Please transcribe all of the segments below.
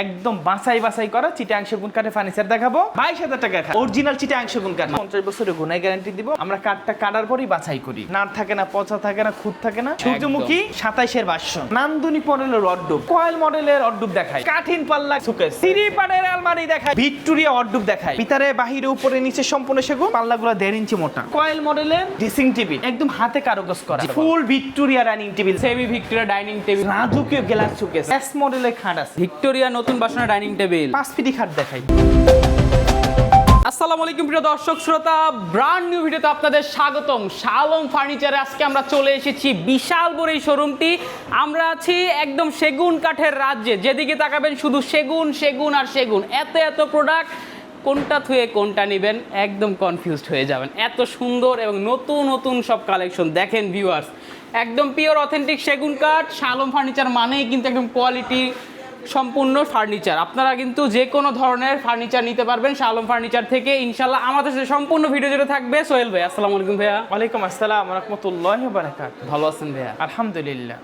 একদম বাছাই করা চিটাং সেগুন কাঠের ফার্নিচার দেখাবো 22,000 টাকা। অরিজিনাল চিটাং সেগুন কাঠ, 50 বছরের গুণাই গ্যারান্টি দিব। আমরা কাঠটা কাটার পরই বাছাই করি, নাট থাকে না, পচা থাকে না, খুঁত থাকে না। সূর্যমুখী 27 ভার্সন, নান্দনিক মডেলের অড্ডুপ, কয়েল মডেলের অড্ডুপ দেখায়, কাঠিন পাল্লা সুকেস, থ্রি পার্টের আলমারি দেখায়, ভিক্টোরিয়া অড্ডুপ দেখায়, ভিতরে বাহিরে উপরে নিচে সম্পূর্ণ সেগুন, পাল্লাগুলো 1.5 ইঞ্চি মোটা, কয়েল মডেলের ড্রেসিং টেবিল একদম হাতে কারুকাজ করা, ফুল Victoria dining table, semi Victoria dining table, রাজকীয় গ্লাস সুকেস, এস মডেলের খাট আছে, ভিক্টোরিয়া নতুন বাসনা ডাইনিং টেবিল, 5 ফিটি খাট দেখাই। আসসালামু আলাইকুম প্রিয় দর্শক শ্রোতা, ব্র্যান্ড নিউ ভিডিওতে আপনাদের স্বাগতম। শালম ফার্নিচারে আজকে আমরা চলে এসেছি, বিশাল বড় এই শোরুমটি। আমরা আছি একদম সেগুন কাঠের রাজ্যে, যেদিকে তাকাবেন শুধু সেগুন সেগুন আর সেগুন, এত প্রোডাক্ট, কোনটা থুয়ে কোনটা নেবেন একদম কনফিউজড হয়ে যাবেন। এত সুন্দর এবং নতুন সব কালেকশন দেখেন ভিউয়ার্স, একদম পিওর অথেন্টিক সেগুন কাঠ। শালম ফার্নিচার মানেই কিন্তু একদম কোয়ালিটি সম্পূর্ণ ফার্নিচার। আপনারা কিন্তু যে কোনো ধরনের ফার্নিচার নিতে পারবেন শালম ফার্নিচার থেকে ইনশাল্লাহ। আমাদের সাথে সম্পূর্ণ ভিডিও জুড়ে থাকবে। সোহেল ভাই, আসসালামু আলাইকুম ভাইয়া। ওয়ালাইকুম আসসালাম ওয়া রাহমাতুল্লাহি ওয়া বারাকাতুহু। ভালো আছেন ভাইয়া? আলহামদুলিল্লাহ।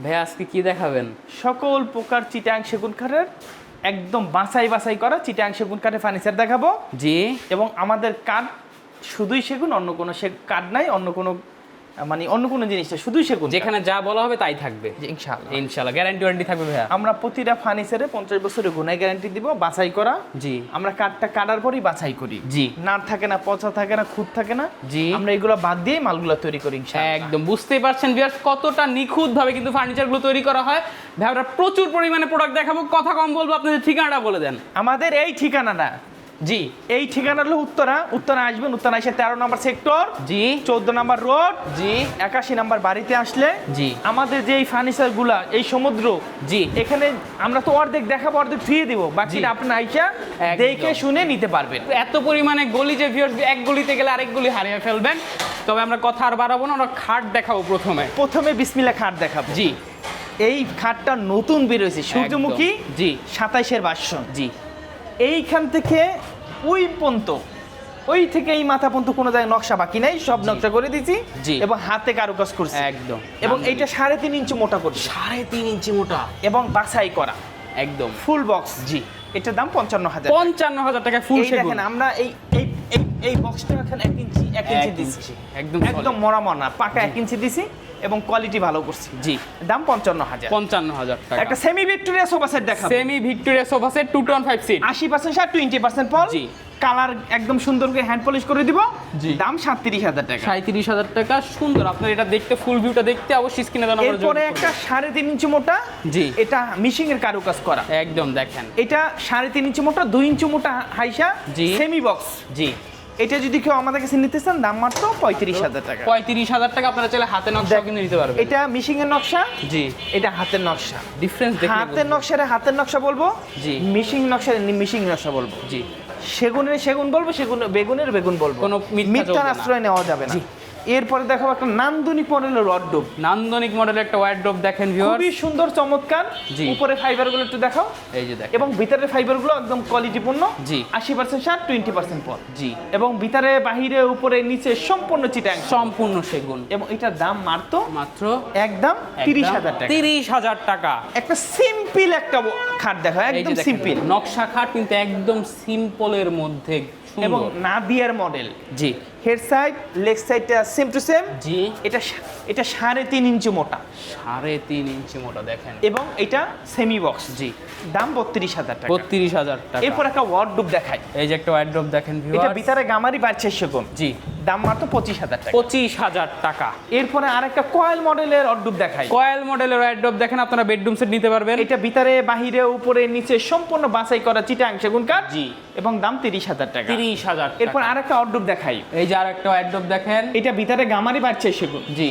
ভাইয়া আজকে কি দেখাবেন? সকল প্রকার চিটাং সেগুন কাঠের একদম বাছাই করা চিটাং সেগুন কাঠের ফার্নিচার দেখাবো। জি। এবং আমাদের কাঠ শুধুই সেগুন, অন্য কোনো কাঠ নাই, অন্য কোনো জিনিসটা শুধুই সেগুন, যেখানে যা বলা হবে তাই থাকবে ইনশাআল্লাহ। গ্যারান্টি ওয়ারেন্টি থাকবে ভাইয়া? আমরা প্রতিটা ফার্নিচারে 50 বছরের গুণাই গ্যারান্টি দিব, বাছাই করা। জি। আমরা কাঠটা কাটার পরই বাছাই করি। জি। নাট থাকে না, পচা থাকে না, খুঁত থাকে না। জি। আমরা এগুলো বাদ দিয়ে মালগুলো তৈরি করি ইনশাআল্লাহ। একদম বুঝতেই পারছেন ভিউয়ার্স কতটা নিখুঁতভাবে কিন্তু ফার্নিচারগুলো তৈরি করা হয়। ভাই আমরা প্রচুর পরিমাণে প্রোডাক্ট দেখাবো, কথা কম বলবো, আপনাদের ঠিকানাটা বলে দেন। আমাদের এই ঠিকানাটা, জি, এই ঠিকানা হলো উত্তরা আসবেন, উত্তরা এসে 13 নম্বর সেক্টর, জি, 14 নম্বর রোড, জি, 81 নম্বর বাড়িতে আসলে, জি, আমাদের যে এই ফার্নিচার গুলা, এই সমুদ্র, জি, এখানে আমরা তো অর্ধেক দেখাবো, অর্ধেক ফ্রি দিব, বাকিটা আপনার আইসা দেখে শুনে নিতে পারবেন। এত পরিমাণে গলি যে ভিউয়ার্স, এক গলিতে গেলে আরেক গলি হারিয়ে ফেলবেন। তবে আমরা কথা আর বাড়াবো না, আমরা খাট দেখাবো। প্রথমে বিসমিল্লাহ খাট দেখাবো। জি। এই খাটটা নতুন বের হয়েছে, সূর্যমুখী। জি। 27 ভার্সন। জি। এইখান থেকে ওই পর্যন্ত, ওই থেকে এই মাথা পর্যন্ত কোনো জায়গায় নকশা বাকি নাই, সব নকশা করে দিয়েছি। জি। এবং হাতে কারুকাজ করছি একদম। এবং এইটা 3.5 ইঞ্চি মোটা করছি, 3.5 ইঞ্চি মোটা এবং বাছাই করা একদম ফুল বক্স। জি। এটার দাম 55,000। 55,000 টাকা ফুল সেগুন। দেখেন আমরা এই বক্সটা এখানে 1 ইঞ্চি দিচ্ছি, একদম মরা পাকা 1 ইঞ্চি দিছি এবং কোয়ালিটি ভালো করছি। জি। দাম 55,000। 55,000 টাকা। একটা সেমি ভিক্টোরিয়া সোফা সেট দেখাবো। Semi Victoria sofa set 2.5 seat, 80% শার্ট, 20% পল। জি। কালার একদম সুন্দর করে হ্যান্ড পলিশ করে দিব। জি। দাম 37,000 টাকা। 37,000 টাকা। সুন্দর। আপনার এটা দেখতে, ফুল ভিউটা দেখতে অবশ্যই স্ক্রিনে দেওয়া নাম্বারে এরপরে একটা 3.5 ইঞ্চি মোটা। জি। এটা মিশিং এর কারুকাজ করা একদম দেখেন। এটা 3.5 ইঞ্চি মোটা, 2 ইঞ্চি মোটা হাইসা। জি। Semi box. জি। এটা যদি কেউ আমাদের কাছে নিতে চান, দাম মাত্র 35,000 টাকা। 35,000 টাকা। আপনারা চাইলে হাতে নকশা কিনে নিতে পারবেন। এটা মিশিং এর নকশা। জি। এটা হাতের নকশা। ডিফারেন্স দেখে হাতের নকশা বলবো। জি। মিশিং নকশা বলবো। জি। সেগুন বলবো, বেগুনের বেগুন বলবো। কোনো মিথ্যার আশ্রয় নেওয়া যাবে না। জি। এরপরে দেখাবো একটা নান্দনিক মডেলের ওয়ার্ডরোব। নান্দনিক মডেলের একটা ওয়ার্ডরোব দেখেন ভিউয়ার, খুবই সুন্দর চমৎকার। জি। উপরে ফাইবারগুলো একটু দেখাও। এই যে দেখেন। এবং ভিতরের ফাইবারগুলো একদম কোয়ালিটিপূর্ণ। জি। 80% শার্ট, 20% পল। জি। এবং ভিতরে বাহিরে উপরে নিচে সম্পূর্ণ চিটাং, সম্পূর্ণ সেগুন। এবং এটার দাম মাত্র একদম 30,000 টাকা। 30,000 টাকা। একটা সিম্পল একটা খাট দেখা, একদম সিম্পল নকশা খাট, কিন্তু একদম সিম্পলের মধ্যে এবং সুন্দর। নাদিয়ার মডেল। জি। হেড সাইড, লেগ সাইডটা সেম টু সেম। জি। এটা 3.5 ইঞ্চি মোটা, 3.5 ইঞ্চি মোটা দেখেন। এবং এটা সেমি বক্স। জি। দাম 32,000 টাকা। 32,000 টাকা। এরপর একটা ওয়ার্ডরোব দেখাই। এই যে একটা ওয়ার্ডরোব দেখেন এটা ভিউয়ার, ভিতরে গামারি 650 গুণ। জি। দাম মাত্র 25,000 টাকা। 25,000 টাকা। এরপরে আরেকটা কয়েল মডেলের ওয়ার্ডরোব দেখাই। কয়েল মডেলের ওয়ার্ডরোব দেখেন, আপনারা বেডরুম সেট নিতে পারবেন। এটা ভিতরে বাহিরে উপরে নিচে সম্পূর্ণ বাছাই করা চিটাং সেগুন কাঠ। জি। এবং দাম 30,000 টাকা। 30,000 টাকা। এরপর আরেকটা ওয়ার্ডরোব দেখাই। এই যে আরেকটা ওয়ার্ডরোব দেখেন। এটা ভিতরে গামারি 650 গুণ। জি।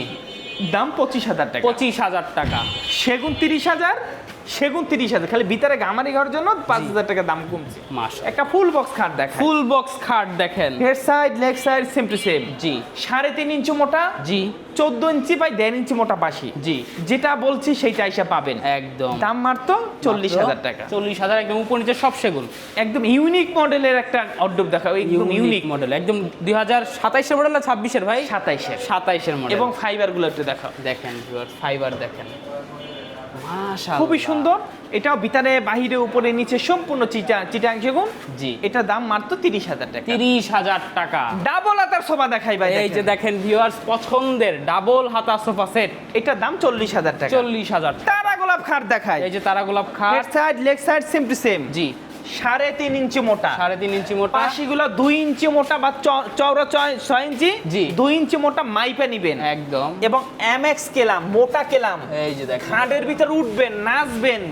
দাম 25,000 টাকা। 25,000 টাকা। সেগুন 30,000, খালি ভিতরে গামারি ঘর জন্য 5,000 টাকা দাম কমছে। মাশাআল্লাহ। একটা ফুল বক্স খাট দেখাই। ফুল বক্স খাট দেখেন। Head side, leg side same to same. জি। 3.5 ইঞ্চি মোটা। জি। 14 ইঞ্চি বাই 1.5 ইঞ্চি মোটা বাসি। জি। যেটা বলছি সেইটা এসে পাবেন। একদম। দাম মাত্র 40,000 টাকা। 40,000 একদম উপর নিচে সব সেগুন। একদম ইউনিক মডেলের একটা অর্ডব দেখাও, একদম ইউনিক মডেল, একদম 2027 এর মডেল না 26 এর ভাই? 27 এর। 27 এর মডেল। এবং ফাইবারগুলো একটু দেখাও। দেখেন ভিউয়ার, ফাইবার দেখেন। মাশাআল্লাহ, খুবই সুন্দর। এটাও ভিতরে বাহিরে উপরে নিচে সম্পূর্ণ চিটাং সেগুন। জি, এটা দাম মাত্র 30,000 টাকা। 30,000 টাকা। ডাবল হাতার সোফা দেখাই ভাই, এই যে দেখেন ভিউয়ার্স, পছন্দের ডাবল হাতা সোফা সেট, এটা দাম 40,000 টাকা। 40,000 টাকা। তারা গোলাপ খাট দেখাই, এই যে তারা গোলাপ খাট, head side leg side same to same. জি, 3.5 ইঞ্চি মোটা, 3.5 ইঞ্চি মোটা, পাশিগুলো 2 ইঞ্চি মোটা বা চওড়া 6 ইঞ্চি। জি, 2 ইঞ্চি মোটা মাইপে নিবেন একদম। এবং এমএক্স কেলাম, মোটা কেলাম। এই যে দেখেন, খাটের ভিতর উঠবেন, নাচবেন,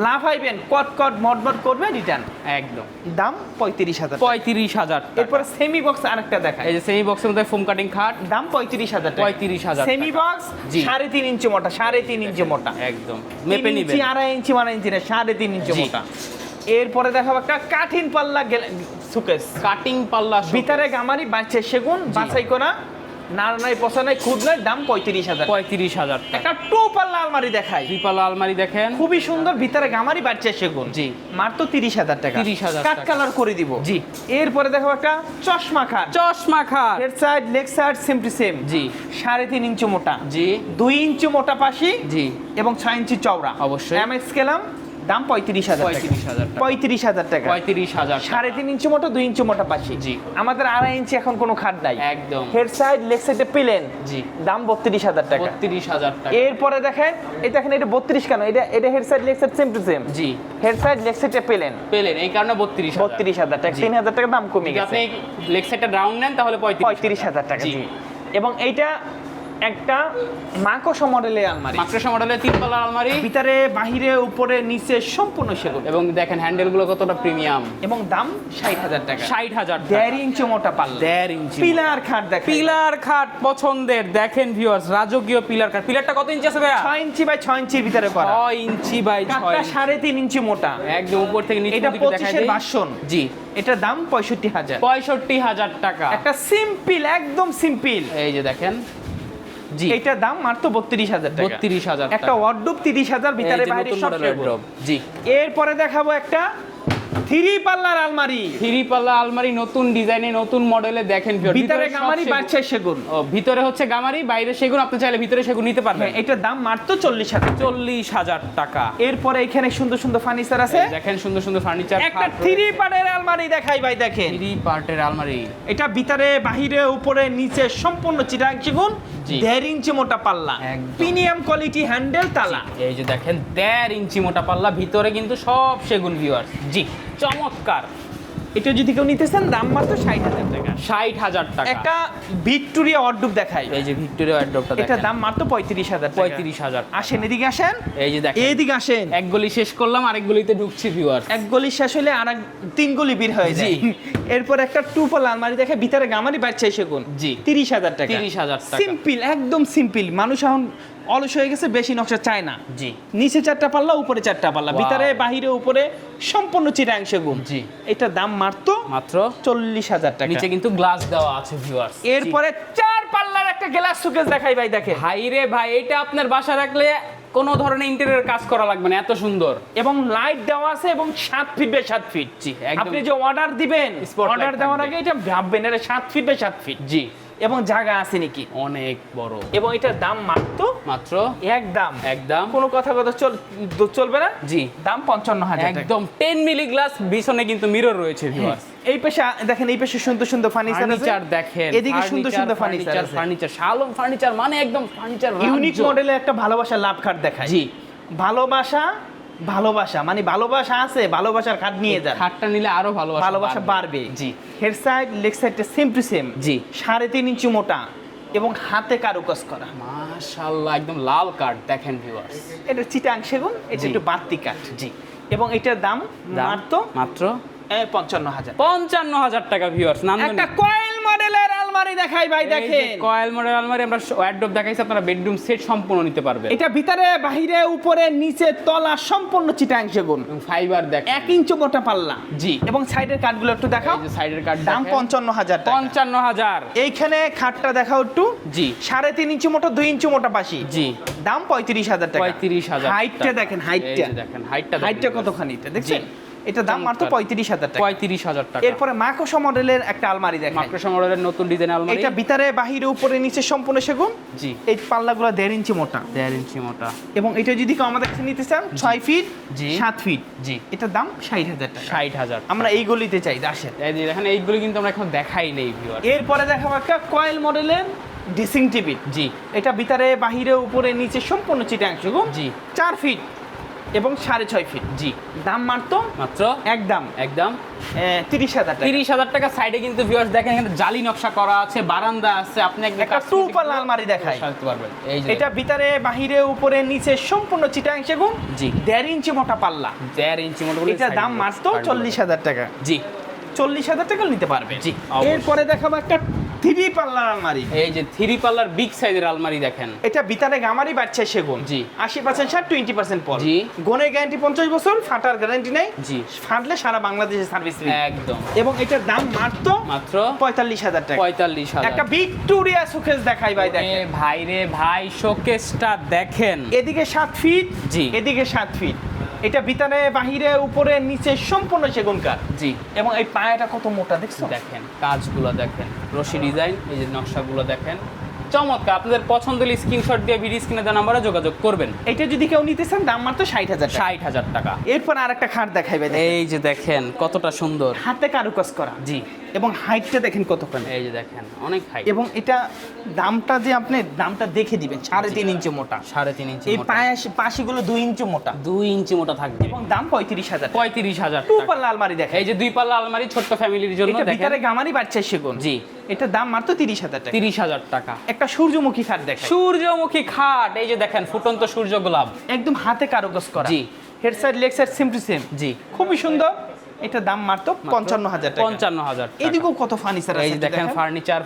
লাফাইবেন, কট মটমট করবে, রিটার্ন। একদম দাম 35,000। 35,000 টাকা। এরপর সেমি বক্স আরেকটা দেখাই, এই যে সেমি বক্সের মধ্যে ফোম কাটিং খাট, দাম 35,000 টাকা। 35,000 সেমি বক্স, জি। 3.5 ইঞ্চি মোটা, 3.5 ইঞ্চি মোটা, একদম মেপে 3 নিবেন। ইঞ্চি, 2.5 ইঞ্চি, 1.5 ইঞ্চি না, 3.5 ইঞ্চি জি। মোটা। এরপরে দেখাবো একটা কাঠিন পাল্লা সুকেস, কাটিং পাল্লা শোকেস। ভিতরে গামারি, বাঁচে সেগুন, বাছাই করা, নার নাই পচা নাই, খুদ নাই, দাম 35,000। 35,000 টাকা। একটা টু পাল্লা আলমারি দেখাই, দুই পাল্লা আলমারি দেখেন, খুবই সুন্দর, ভিতরে গামারি, বাচ্চা সেগুন। জি। মাত্র 30,000 টাকা। 30,000 কাট টাকা। কালার করে দিব। জি। এরপরে দেখাবো একটা চশমা খাট, চশমা খাট, head side leg side same to same. জি। 3.5 ইঞ্চি মোটা, জি, 2 ইঞ্চি মোটা পাশি, জি, এবং 6 ইঞ্চি চওড়া। অবশ্যই। এমএক্স কেলাম, দাম 35,000 টাকা। 35,000 টাকা। 35,000 টাকা। 35,000 টাকা। 3.5 ইঞ্চি মোটা, 2 ইঞ্চি মোটা পাশি। জি। আমাদের 2.5 ইঞ্চি এখন কোনো খাট নাই। একদম। হেড সাইড লেগ সাইডে প্লেন, জি। দাম 32,000 টাকা। 32,000 টাকা। এরপরে দেখেন, এটা দেখেন, এটা 32 কেন, এটা head side leg side same to same. G. Head side leg সাইডে প্লেন, পেলেন এই কারণে 32,000। 32,000 টাকা। জি। 3,000 টাকা দাম কমে যদি গেছে। আপনি লেগ সাইডটা রাউন্ড নেন তাহলে 35,000 টাকা। জি। জি। এবং এইটা একটা মাকড়সা মডেলের আলমারি, মাকড়সা মডেলের তিন পাল্লা আলমারি, ভিতরে বাহিরে উপরে নিচে সম্পূর্ণ সেগুন, এবং দেখেন হ্যান্ডেলগুলো কতটা প্রিমিয়াম। এবং দাম 60,000 টাকা। 60,000 টাকা। 1.5 ইঞ্চি মোটা পাল্লা, 1.5 ইঞ্চি পিলার খাট দেখ, পিলার খাট পছন্দের দেখেন ভিউয়ার্স, রাজকীয় পিলার খাট। পিলারটা কত ইঞ্চি আছে ভাইয়া? 6 ইঞ্চি বাই 6 ইঞ্চির ভিতরে করা, 6 ইঞ্চি বাই 6 কাঠটা ইঞ্চি। 3.5 ইঞ্চি মোটা, একদম উপর থেকে নিচে এটা পর্যন্ত দেখাই 25 এর দেই। ভার্সন। জি। এটার দাম 65,000। 65,000 টাকা। একটা সিম্পল, একদম সিম্পল, এই যে দেখেন, জি, এইটার দাম মাত্র 32,000 টাকা। 32,000 টাকা। একটা ওয়ার্ডরোব 30,000, ভিতরে বাইরে সব সেগুন। জি। এরপরে দেখাবো একটা 3 পাল্লার আলমারি, থ্রি পাল্লা আলমারি, নতুন ডিজাইনে, নতুন মডেলে দেখেন viewers, ভিতরে সব গামারি, সেগুন। বাচ্চা সেগুন। ও, ভিতরে হচ্ছে গামারি, বাইরে সেগুন। আপনি চাইলে ভিতরে সেগুন নিতে পারবেন। হ্যাঁ, এটার দাম মাত্র 40,000। 40,000 টাকা। এরপরে এখানে সুন্দর সুন্দর ফার্নিচার আছে। এই দেখেন সুন্দর সুন্দর ফার্নিচার। একটা 3 পার্টের আলমারি দেখাই ভাই, দেখেন। থ্রি পার্টের আলমারি, এটা ভিতরে বাহিরে উপরে নিচে সম্পূর্ণ চিটাং সেগুন, জি। 1.5 ইঞ্চি মোটা পাল্লা, একদম। প্রিমিয়াম কোয়ালিটি হ্যান্ডেল তালা। এই যে দেখেন 1.5 ইঞ্চি মোটা পাল্লা, ভিতরে কিন্তু সব সেগুন ভিউয়ার্স। জি, চমৎকার। এটা যদি কেউ নিতে চান, দাম মাত্র 60,000 টাকা। 60,000 টাকা। একটা ভিক্টোরিয়া ওয়ার্ডরোব দেখাই, এই যে ভিক্টোরিয়া ওয়ার্ডরোবটা এটার দেখেন, দাম মাত্র 35,000 টাকা। 35,000। আসেন, এদিকে আসেন, এই যে দেখেন, এদিকে আসেন। এক গলি শেষ করলাম, আরেক গলিতে ঢুকছি ভিউয়ার্স। এক গলি শেষ হলে আর 3 গলি বের হয়ে যায়। জি। এরপর একটা 2 পাল্লা আলমারি দেখে, ভিতরে গামারি, বাচ্চা সেগুন। জি। 30,000 টাকা। 30,000 টাকা। সিম্পল, একদম সিম্পল। মানুষ এখন অলস হয়ে গেছে, বেশি নকশা চায় না। জি। নিচে 4টা পাল্লা, উপরে 4টা পাল্লা, Wow. ভিতরে বাহিরে উপরে সম্পূর্ণ চিটাং সেগুন। জি। এটার দাম মাত্র মাত্র 40,000 টাকা। নিচে কিন্তু গ্লাস দেওয়া আছে ভিউয়ার্স। এরপরে 4 পাল্লার একটা গ্লাস শোকেস দেখাই ভাই, দেখেন। ভাই রে ভাই, এটা আপনার বাসা রাখলে কোনো ধরনের ইন্টেরিয়র কাজ করা লাগবে না, এত সুন্দর। এবং লাইট দেওয়া আছে, এবং 7 ফিট বাই 7 ফিট। জি, একদম। আপনি যে অর্ডার দিবেন, Spotlight অর্ডার দেওয়ার থাকবে। আগে এটা ভাববেন, এটা 7 ফিট বাই 7 ফিট। জি, এবং জায়গা আছে নাকি। অনেক বড়। এবং এটার দাম মাত্র মাত্র একদম একদম কোনো কথা চলবে না। জি, দাম 55,000 টাকা। একদম 10 মিলি গ্লাস, পিছনে কিন্তু মিরর রয়েছে ভিউয়ার্স। এই পাশে দেখেন, এই পাশে সুন্দর সুন্দর ফার্নিচার আছে। ফার্নিচার দেখেন, এদিকে সুন্দর সুন্দর ফার্নিচার আছে। ফার্নিচার, শালম ফার্নিচার মানে একদম ফার্নিচার ইউনিক মডেলের একটা ভালোবাসার লাভ খাট দেখায়। জি, ভালোবাসা মানে ভালোবাসা আছে, ভালোবাসার খাট নিয়ে যান, খাটটা নিলে আরো ভালোবাসা বাড়বে। জি, হেড সাইড লেগ সাইডটা সেম টু সেম। জি। 3.5 ইঞ্চি মোটা এবং হাতে কারুকাজ করা। মাশাআল্লাহ, একদম লাল কাঠ দেখেন ভিউয়ার্স। এটা চিটাং সেগুন, এটা জি। একটু বাড়তি কাঠ। জি, এবং এটার দাম মাত্র মাত্র 55,000। 55,000 টাকা ভিউয়ার্স। একটা কয়েল মডেলের আলমারি দেখাই ভাই, দেখেন। কয়েল মডেল আলমারি, আমরা ওয়ার্ডরোব দেখাইছি, আপনারা বেডরুম সেট সম্পূর্ণ নিতে পারবেন। এটা ভিতরে বাহিরে উপরে নিচে তলা সম্পূর্ণ চিটাং সেগুন, ফাইবার দেখ, 1 ইঞ্চি মোটা পাল্লা। জি। এবং সাইডের কাঠগুলো একটু দেখাও। এই যে সাইডের কাঠ দাম 55,000 টাকা। 55,000। এইখানে খাটটা দেখাও একটু। জি, 3.5 ইঞ্চি মোটা, 2 ইঞ্চি মোটা পাশি। জি, দাম 35,000 টাকা। 35,000 হাইটটা দেখেন, হাইটটা দেখেন, হাইটটা কতখানি, এটা দেখছেন? এটা দাম মাত্র 35,000 টাকা। 35,000 টাকা। এরপরে মাকোসা মডেলের একটা আলমারি দেখাই। মাকড়সা মডেলের নতুন ডিজাইন আলমারি। এটা ভিতরে বাহিরে উপরে নিচে সম্পূর্ণ সেগুন। জি। এই পাল্লাগুলো 1.5 ইঞ্চি মোটা। 1.5 ইঞ্চি মোটা। এবং এটা যদি কেউ আমাদের কাছে নিতে চান 6 ফিট, জি। 7 ফিট, জি। এটার দাম 60,000 টাকা। 60,000। আমরা এই গলিতে চাই আসেন। এই যে দেখেন এইগুলো কিন্তু আমরা এখন দেখাই নেই ভিউয়ার। এরপরে দেখাবো একটা কয়েল মডেলের ড্রেসিং টেবিল। জি। এটা ভিতরে বাহিরে উপরে নিচে সম্পূর্ণ চিটাং সেগুন। জি। 4 ফিট এবং 6.5 ফিট। জি। দাম মাত্র একদম 30,000 টাকা। 30,000 টাকা। সাইডে কিন্তু ভিউয়ার্স দেখেন এখানে জালি নকশা করা আছে, বারান্দা আছে, আপনি একটা টু পাল্লা আলমারি দেখাই। সাজাতে পারবেন। এই যে এটা ভিতরে বাহিরে উপরে নিচে সম্পূর্ণ চিটাং সেগুন। জি। 1.5 ইঞ্চি মোটা পাল্লা। 1.5 ইঞ্চি মোটা। এটা দাম মাত্র 40,000 টাকা। জি। 40,000 টাকা নিতে পারবে। জি। এরপরে দেখাবো একটা 3 পাল্লার আলমারি। এই যে 3 পাল্লার বিগ সাইজের আলমারি দেখেন। এটা ভিতরে গামারি বাড়ছে সেগুন। জি। 80% ছাড়, 20% পল। জি। গুণের গ্যারান্টি 50 বছর, ফাটার গ্যারান্টি নেই। জি। ফাটলে সারা বাংলাদেশে সার্ভিস ফ্রি একদম। এবং এটার দাম মাত্র 45,000 টাকা। 45,000। একটা ভিক্টোরিয়া শোকেস দেখাই ভাই, দেখেন ভাই রে ভাই, শোকেসটা দেখেন। এদিকে 7 ফিট, জি। এদিকে 7 ফিট। এটা ভিতরে বাহিরে উপরে নিচে সম্পূর্ণ সেগুন কাঠ। জি। এবং এই পায়াটা কত মোটা দেখছো? দেখেন কাজগুলো দেখেন, রশি ডিজাইন, এই যে নকশাগুলো দেখেন, চমৎকার। আপনাদের পছন্দের স্ক্রিনশট দিয়ে ভিডিও স্ক্রিনে দেওয়া নাম্বারে যোগাযোগ করবেন। এটা যদি কেউ নিতে চান দাম মাত্র 60,000 টাকা। 60,000 টাকা। এরপর আরেকটা খাট দেখাইবে। এই যে দেখেন কতটা সুন্দর, হাতে কারুকাজ করা। জি। এবং হাইটটা দেখেন কতখানি। এই যে দেখেন অনেক হাই। এবং এটা দামটা যে আপনি দামটা দেখে দিবেন, 3.5 ইঞ্চি মোটা। 3.5 ইঞ্চি এই মোটা। পাশিগুলো 2 ইঞ্চি মোটা। 2 ইঞ্চি মোটা থাকবে। এবং দাম 35,000 টাকা। 35,000 টু টাকা। পাল্লা আলমারি দেখেন। এই যে 2 পাল্লা আলমারি ছোট্ট ফ্যামিলির জন্য এটা দেখেন। ভিতরে গামারি বাড়ছে সেগুন। জি। এটা দাম মাত্র 30,000 টাকা। 30,000 টাকা। একটা সূর্যমুখী খাট দেখেন। সূর্যমুখী খাট, এই যে দেখেন ফুটন্ত সূর্য গোলাপ। একদম হাতে কারুকাজ করা। জি। Head side leg side same to same. জি। খুবই সুন্দর। এটা দাম মাত্র 55,000 টাকা। 55,000 টাকা। এদিকেও কত ফার্নিচার আছে এই যে দেখেন ফার্নিচার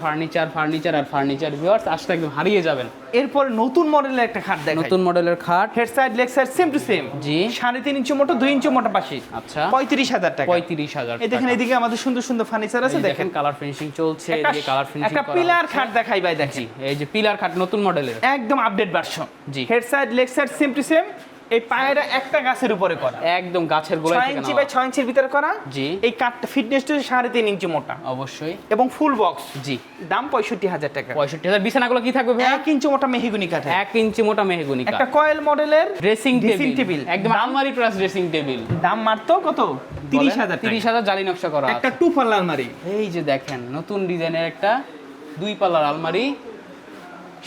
আর ফার্নিচার ভিউয়ার্স, আসলে একদম হারিয়ে যাবেন। এরপর নতুন মডেলের একটা খাট দেখাই। নতুন মডেলের খাট। Head side leg side same to same. জি। 3.5 ইঞ্চি মোটা, 2 ইঞ্চি মোটা পাশে। আচ্ছা। 35,000 টাকা। 35,000 এই দেখেন এদিকে আমাদের সুন্দর সুন্দর ফার্নিচার আছে দেখেন। দেখেন কালার ফিনিশিং চলছে, এদিকে কালার ফিনিশিং একটা পিলার খাট দেখাই ভাই দেখেন। এই যে পিলার খাট নতুন মডেলের, একদম update version. G. Head side leg side same to same. এই পায়েরা একটা গাছের উপরে করা। একদম গাছের গোড়ায় 6 থেকে ইঞ্চি নেওয়া। বাই 6 ইঞ্চির ভিতরে করা। জি। এই কাঠটা ফিটনেসটা 3.5 ইঞ্চি মোটা অবশ্যই। এবং ফুল বক্স। জি। দাম 65,000 টাকা। 65,000। বিছানাগুলো কি থাকবে ভাই? 1 ইঞ্চি মোটা মেহগনি কাঠ। 1 ইঞ্চি মোটা মেহগনি কাঠ। একটা কয়েল মডেলের ড্রেসিং টেবিল, একদম দাম- আলমারি প্লাস ড্রেসিং টেবিল। দাম মাত্র কত? 30,000 টাকা। 30,000 জালি নকশা করা একটা আছে। 2 পাল্লা আলমারি। এই যে দেখেন নতুন ডিজাইনের একটা 2 পাল্লার আলমারি,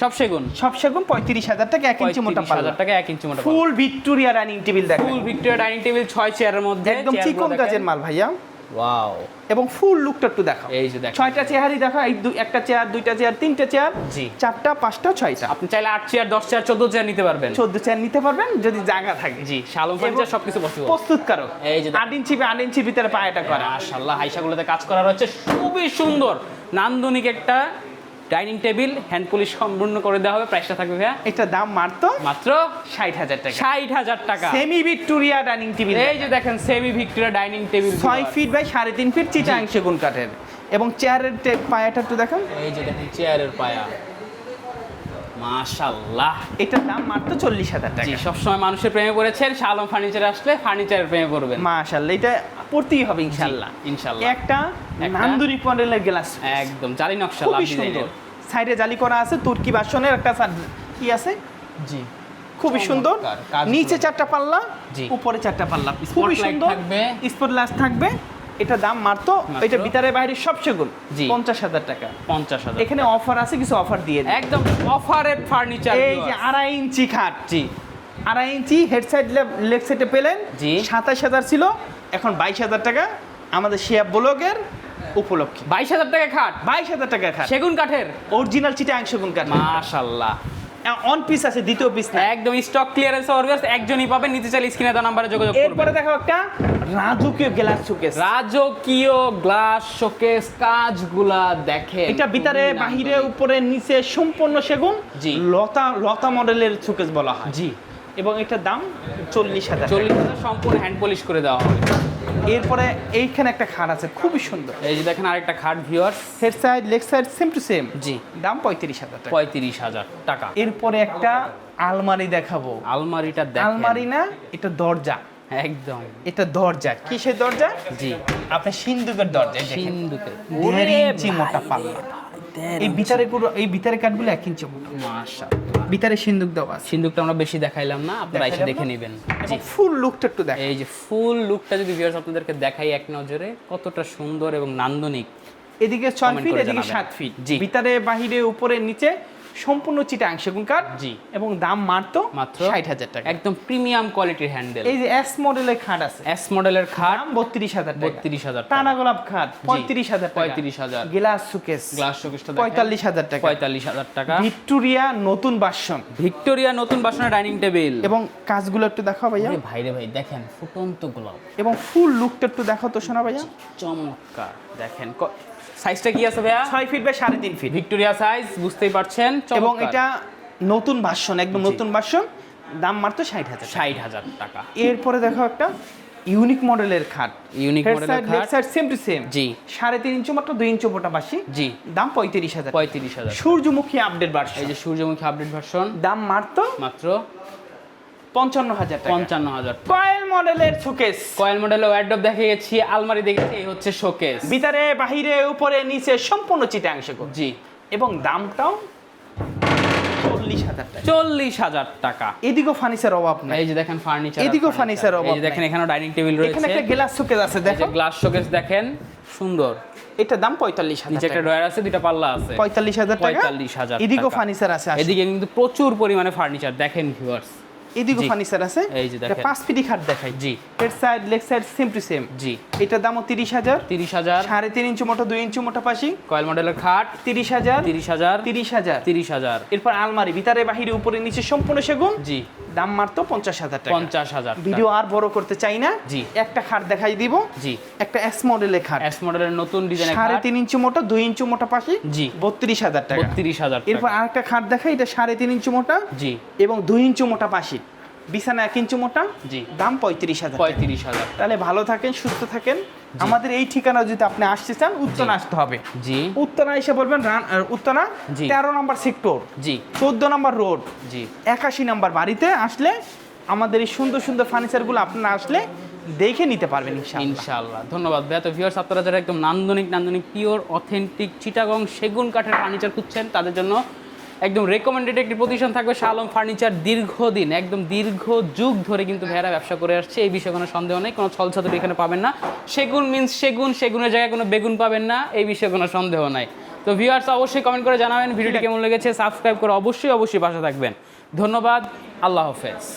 সব সেগুন। সব সেগুন 35,000 টাকা। 1 ইঞ্চি মোটা পাল্লা। 35,000 টাকা 1 ইঞ্চি মোটা। ফুল ভিক্টোরিয়া ডাইনিং টেবিল দেখেন। ফুল ভিক্টোরিয়া ডাইনিং টেবিল 6 চেয়ারের মধ্যে, একদম চিকন কাজের মাল ভাইয়া। ওয়াও। এবং ফুল লুকটা একটু দেখাও। এই যে দেখেন 6টা চেয়ারই দেখা। এই একটা চেয়ার, 2টা চেয়ার, 3টা চেয়ার, জি। 4টা, 5টা, 6টা। আপনি চাইলে 8 চেয়ার, 10 চেয়ার, 14 চেয়ার নিতে পারবেন। 14 চেয়ার নিতে পারবেন যদি জায়গা থাকে। জি, শালম ফার্নিচার সবকিছু পসিবল। প্রস্তুত করো। এই যে 8 ইঞ্চি 8 ইঞ্চির ভিতরে পায়াটা করা। মাশাআল্লাহ, হাইসাগুলোতে কাজ করা রয়েছে, খুবই সুন্দর নান্দনিক একটা ডাইনিং টেবিল, হ্যান্ড পলিশ সম্পূর্ণ করে দেওয়া হবে। প্রাইসটা থাকবে ভাইয়া এটা দাম মাত্র মাত্র 60,000 টাকা। 60,000 টাকা। Semi Victoria dining table. এই যে দেখেন semi Victoria dining table 6 feet by 3.5 feet Chittagong সেগুন কাঠের। এবং চেয়ারের পায়াটা একটু দেখেন। এই যে দেখেন চেয়ারের পায়া, মাশাআল্লাহ। এটার দাম মাত্র 40,000 জি, টাকা। সবসময় মানুষের প্রেমে পড়েছেন, শালম ফার্নিচারে আসলে ফার্নিচারের প্রেমে পড়বেন। মাশাআল্লাহ, এটা পড়তেই হবে ইনশাআল্লাহ। ইনশাআল্লাহ। একটা নান্দনিক মডেলের গ্লাস। একদম জালি নকশা, লাভ খুবই সুন্দর। ডিজাইনের। সাইডে জালি করা আছে, তুর্কি বাসনের একটা কি আছে। জি। খুবই সুন্দর। চমৎকার, কাজগুলো নিচে 4টা পাল্লা, জি। উপরে 4টা পাল্লা। খুবই Spotlight সুন্দর থাকবে। স্পটলাইট থাকবে। এটা দাম মাত্র, এটা ভিতরে বাইরে সব সেগুন। জি। 50,000 টাকা। 50,000। এখানে অফার আছে, কিছু অফার দিয়ে দিই। একদম অফারের ফার্নিচার। এই যে 2.5 ইঞ্চি খাট। জি। 2.5 ইঞ্চি হেড সাইড লেগ সাইডে পেলেন। জি। 27,000 ছিল, এখন 22,000 টাকা আমাদের শেয়ার ব্লগের উপলক্ষে। 22,000 টাকা খাট, 22,000 টাকা খাট। সেগুন কাঠের, অরিজিনাল চিটাং সেগুন কাঠ। মাশাআল্লাহ। অন পিস আছে, দ্বিতীয় পিস না। একদম স্টক ক্লিয়ারেন্স অর্গাস, একজনই পাবেন। নিতে চাইলে স্ক্রিনে দেওয়া নম্বরে যোগাযোগ এরপরে করবেন। দেখো একটা রাজকীয় গ্লাস শোকেস। রাজকীয় গ্লাস শোকেস, কাজগুলা দেখেন। এটা ভিতরে খুবই বাহিরে নান্দনিক। উপরে নিচে সম্পূর্ণ সেগুন। জি। লতা মডেলের শোকেস বলা হয়। জি। এবং এটার দাম 40,000 টাকা। 40,000 সম্পূর্ণ হ্যান্ড পলিশ করে দেওয়া হবে। এরপরে এইখানে একটা খাট আছে, খুবই সুন্দর। এই যে দেখেন আরেকটা খাট viewers. Head side leg side same to same. জি। দাম 35,000 টাকা। 35,000 টাকা। এরপরে একটা আলমারি দেখাবো। আলমারিটা দেখেন। আলমারি না, এটা দরজা। একদম এটা দরজা, কিসের দরজা? জি আপনার সিন্ধুকের দরজা, এই দেখেন। সিন্ধুকে 1.5 ইঞ্চি মোটা পাল্লা। এই ভিতরে কাঠগুলো 1 ইঞ্চি মোটা। মাশাআল্লাহ, ভিতরে সিন্ধুক দেওয়া আছে। সিন্ধুকটা আমরা বেশি দেখাইলাম না, আপনারা এসে দেখাইলাম দেখে না? নেবেন। এবং ফুল লুকটা একটু দেখেন। এই যে ফুল লুকটা যদি ভিউয়ার্স আপনাদেরকে দেখাই এক নজরে, কতটা সুন্দর এবং নান্দনিক। এদিকে 6 Comment ফিট, করে এদিকে জানাবেন। 7 ফিট। জি। ভিতরে বাহিরে উপরে নিচে সম্পূর্ণ চিটাং সেগুন কাঠ। জি। এবং দাম মাত্র মাত্র 60,000 টাকা। একদম প্রিমিয়াম কোয়ালিটির হ্যান্ডেল। এই যে এস মডেলের খাট আছে, এস মডেলের খাট দাম 32,000 টাকা। 32,000 টাকা। টানা গোলাপ খাট 35,000 টাকা। 35,000। গ্লাস সুকেস গ্লাস শোকেসটা 45,000 টাকা। 45,000 টাকা। ভিক্টোরিয়া নতুন বাসন ভিক্টোরিয়া নতুন বাসনের ডাইনিং টেবিল। এবং কাজগুলো একটু দেখাও ভাইয়া। ভাইরে ভাই দেখেন ফুটন্ত গোলাপ, এবং ফুল লুকটা একটু দেখাও তো শোনা ভাইয়া। চমৎকার। দেখেন সাইজটা কি আছে ভাইয়া? 6 feet by 3.5 feet. Victoria size, বুঝতেই পারছেন। এবং চমৎকার। এটা নতুন বাসন, একদম জি। নতুন বাসন, দাম মাত্র 60,000 টাকা। 60,000 টাকা। এরপরে দেখো একটা ইউনিক মডেলের খাট। ইউনিক হেড মডেলের সাইড, লেগ খাট। Side same to same. জি। 3.5 ইঞ্চি মাত্র 2 ইঞ্চি মোটা বাসি। জি। দাম 35,000 টাকা। 35,000। সূর্যমুখী আপডেট ভার্সন। এই যে সূর্যমুখী আপডেট ভার্সন, দাম মাত্র মাত্র 55,000 টাকা। 55,000। কয়েল মডেলের শোকেস। কয়েল মডেলে ওয়ার্ডরোব দেখে গেছি, আলমারি দেখেছি, এই হচ্ছে শোকেস। ভিতরে বাহিরে উপরে নিচে সম্পূর্ণ চিটাংশ। জি। এবং দামটাও 40,000 টাকা। 40,000 টাকা। এদিকেও ফার্নিচার অভাব নাই। এই যে দেখেন ফার্নিচার, এদিকেও furniture এই অভাব যে দেখেন নাই। এখানেও ডাইনিং টেবিল এখানে রয়েছে। একটা গ্লাস শোকেস আছে, এই দেখো। যে গ্লাস শোকেস দেখেন, সুন্দর। এটা দাম 45,000 নিচে একটা টাকা। ড্রয়ার আছে, দুইটা পাল্লা আছে। 45,000 টাকা। 45,000 এদিকেও টাকা। ফার্নিচার আছে। এদিকে কিন্তু প্রচুর পরিমাণে ফার্নিচার দেখেন ভিউয়ার্স। এদিকেও জি। ফার্নিচার আছে। এই যে দেখেন। 5 ফিটি খাট দেখাই। জি। Head side, leg side same to same. জি। এটার দামও 30,000। 30,000। 3.5 ইঞ্চি মোটা, 2 ইঞ্চি মোটা পাশি। কয়েল মডেলের খাট 30,000। 30,000। 30,000। 30,000। এরপর আলমারি, ভিতরে বাহিরে উপরে নিচে সম্পূর্ণ সেগুন। জি। দাম মাত্র 50,000 টাকা। 50,000 ভিডিও আর বড় করতে চাই না। জি। একটা খাট দেখাই দিব। জি। একটা এস মডেলের খাট, এস মডেলের নতুন ডিজাইনের খাট 3.5 ইঞ্চি মোটা, 2 ইঞ্চি মোটা পাশি। জি। 32,000 টাকা। 32,000 এরপর টাকা। আরেকটা খাট দেখাই, এটা 3.5 ইঞ্চি মোটা জি। এবং 2 ইঞ্চি মোটা পাশি। বিছানা 1 ইঞ্চি মোটা। জি। দাম 35,000 টাকা। 35,000। তাহলে ভালো থাকেন, সুস্থ থাকেন। আমাদের এই ঠিকানা যদি আপনি আসতে চান, উত্তরা আসতে হবে। জি। উত্তরা এসে বলবেন উত্তরা জি। 13 নম্বর সেক্টর, জি। 14 নম্বর রোড, জি। 81 নম্বর বাড়িতে আসলে আমাদের এই সুন্দর সুন্দর ফার্নিচারগুলো আপনারা আসলে দেখে নিতে পারবেন ইনশাআল্লাহ। ইনশাআল্লাহ। ধন্যবাদ ভাইয়া। তো ভিউয়ার্স, আপনারা যারা একদম নান্দনিক পিওর অথেন্টিক চিটাগং সেগুন কাঠের ফার্নিচার খুঁজছেন, তাদের জন্য একদম রেকমেন্ডেড একটি প্রতিষ্ঠান থাকবে শাহ আলম ফার্নিচার। দীর্ঘদিন, একদম দীর্ঘ যুগ ধরে কিন্তু ভাইয়ারা ব্যবসা করে আসছে, এই বিষয়ে কোনো সন্দেহ নেই। কোনো ছলছাতুরি এখানে পাবেন না। সেগুন মিন্স সেগুন, সেগুনের জায়গায় কোনো বেগুন পাবেন না, এই বিষয়ে কোনো সন্দেহ নাই। তো ভিউয়ার্স, অবশ্যই কমেন্ট করে জানাবেন ভিডিওটি কেমন লেগেছে। সাবস্ক্রাইব করে অবশ্যই পাশে থাকবেন। ধন্যবাদ। আল্লাহ হাফেজ।